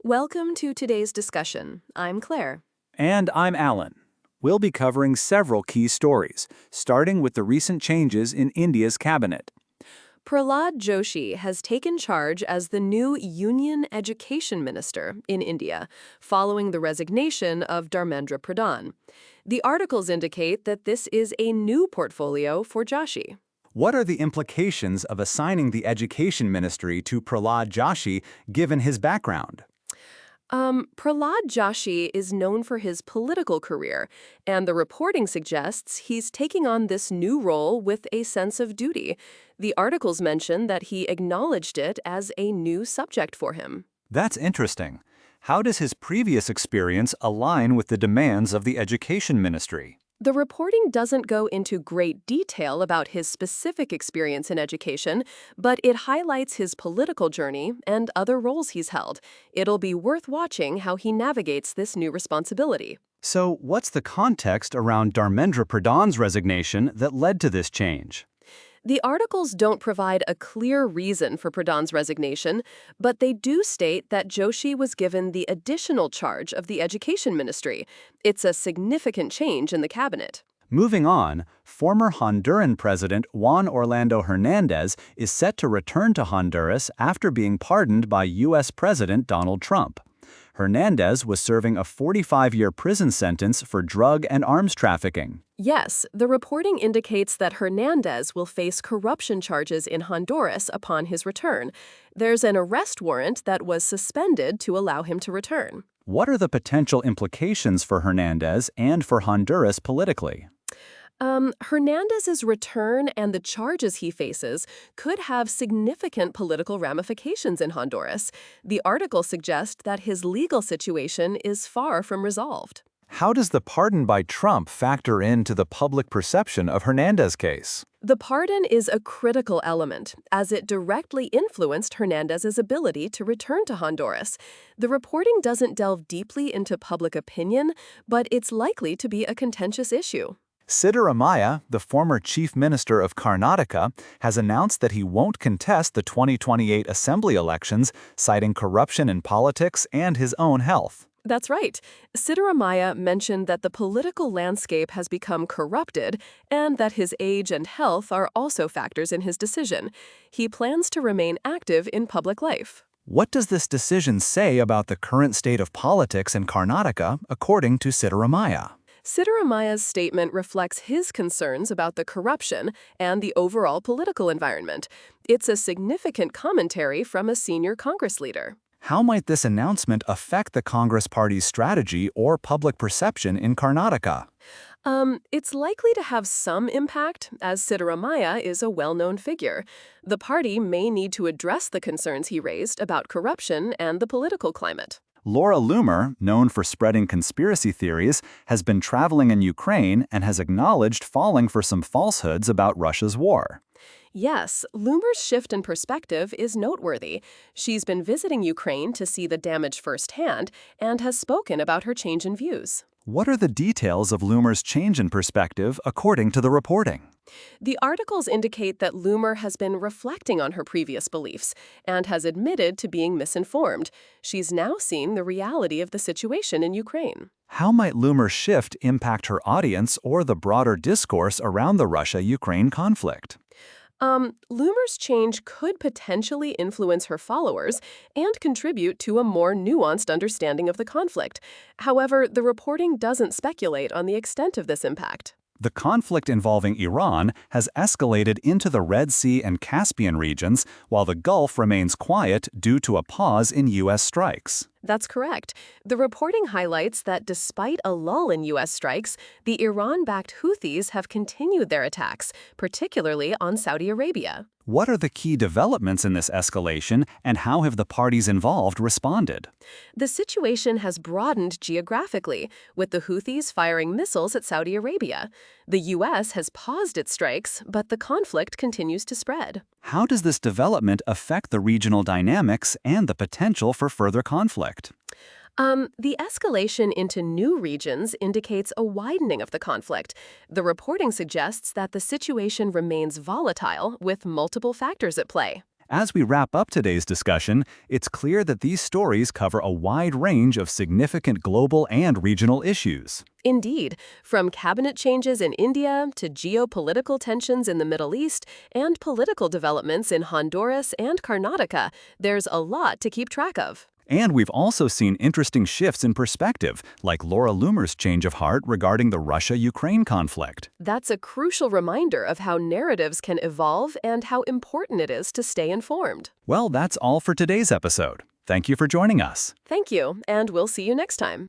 Welcome to today's discussion. I'm Claire. And I'm Alan. We'll be covering several key stories, starting with the recent changes in India's cabinet. Prahlad Joshi has taken charge as the new Union Education Minister in India, following the resignation of Dharmendra Pradhan. The articles indicate that this is a new portfolio for Joshi. What are the implications of assigning the Education Ministry to Prahlad Joshi, given his background? Prahlad Joshi is known for his political career, and the reporting suggests he's taking on this new role with a sense of duty. The articles mention that he acknowledged it as a new subject for him. That's interesting. How does his previous experience align with the demands of the Education Ministry? The reporting doesn't go into great detail about his specific experience in education, but it highlights his political journey and other roles he's held. It'll be worth watching how he navigates this new responsibility. So, what's the context around Dharmendra Pradhan's resignation that led to this change? The articles don't provide a clear reason for Pradhan's resignation, but they do state that Joshi was given the additional charge of the Education Ministry. It's a significant change in the cabinet. Moving on, former Honduran President Juan Orlando Hernandez is set to return to Honduras after being pardoned by U.S. President Donald Trump. Hernandez was serving a 45-year prison sentence for drug and arms trafficking. Yes, the reporting indicates that Hernandez will face corruption charges in Honduras upon his return. There's an arrest warrant that was suspended to allow him to return. What are the potential implications for Hernandez and for Honduras politically? Hernandez's return and the charges he faces could have significant political ramifications in Honduras. The article suggests that his legal situation is far from resolved. How does the pardon by Trump factor into the public perception of Hernandez's case? The pardon is a critical element, as it directly influenced Hernandez's ability to return to Honduras. The reporting doesn't delve deeply into public opinion, but it's likely to be a contentious issue. Siddaramaiah, the former chief minister of Karnataka, has announced that he won't contest the 2028 assembly elections, citing corruption in politics and his own health. That's right. Siddaramaiah mentioned that the political landscape has become corrupted and that his age and health are also factors in his decision. He plans to remain active in public life. What does this decision say about the current state of politics in Karnataka, according to Siddaramaiah? Siddaramaiah's statement reflects his concerns about the corruption and the overall political environment. It's a significant commentary from a senior Congress leader. How might this announcement affect the Congress Party's strategy or public perception in Karnataka? It's likely to have some impact, as Siddaramaiah is a well-known figure. The party may need to address the concerns he raised about corruption and the political climate. Laura Loomer, known for spreading conspiracy theories, has been traveling in Ukraine and has acknowledged falling for some falsehoods about Russia's war. Yes, Loomer's shift in perspective is noteworthy. She's been visiting Ukraine to see the damage firsthand and has spoken about her change in views. What are the details of Loomer's change in perspective according to the reporting? The articles indicate that Loomer has been reflecting on her previous beliefs and has admitted to being misinformed. She's now seen the reality of the situation in Ukraine. How might Loomer's shift impact her audience or the broader discourse around the Russia-Ukraine conflict? Loomer's change could potentially influence her followers and contribute to a more nuanced understanding of the conflict. However, the reporting doesn't speculate on the extent of this impact. The conflict involving Iran has escalated into the Red Sea and Caspian regions, while the Gulf remains quiet due to a pause in U.S. strikes. That's correct. The reporting highlights that despite a lull in U.S. strikes, the Iran-backed Houthis have continued their attacks, particularly on Saudi Arabia. What are the key developments in this escalation, and how have the parties involved responded? The situation has broadened geographically, with the Houthis firing missiles at Saudi Arabia. The U.S. has paused its strikes, but the conflict continues to spread. How does this development affect the regional dynamics and the potential for further conflict? The escalation into new regions indicates a widening of the conflict. The reporting suggests that the situation remains volatile with multiple factors at play. As we wrap up today's discussion, it's clear that these stories cover a wide range of significant global and regional issues. Indeed, from cabinet changes in India to geopolitical tensions in the Middle East and political developments in Honduras and Karnataka, there's a lot to keep track of. And we've also seen interesting shifts in perspective, like Laura Loomer's change of heart regarding the Russia-Ukraine conflict. That's a crucial reminder of how narratives can evolve and how important it is to stay informed. Well, that's all for today's episode. Thank you for joining us. Thank you, and we'll see you next time.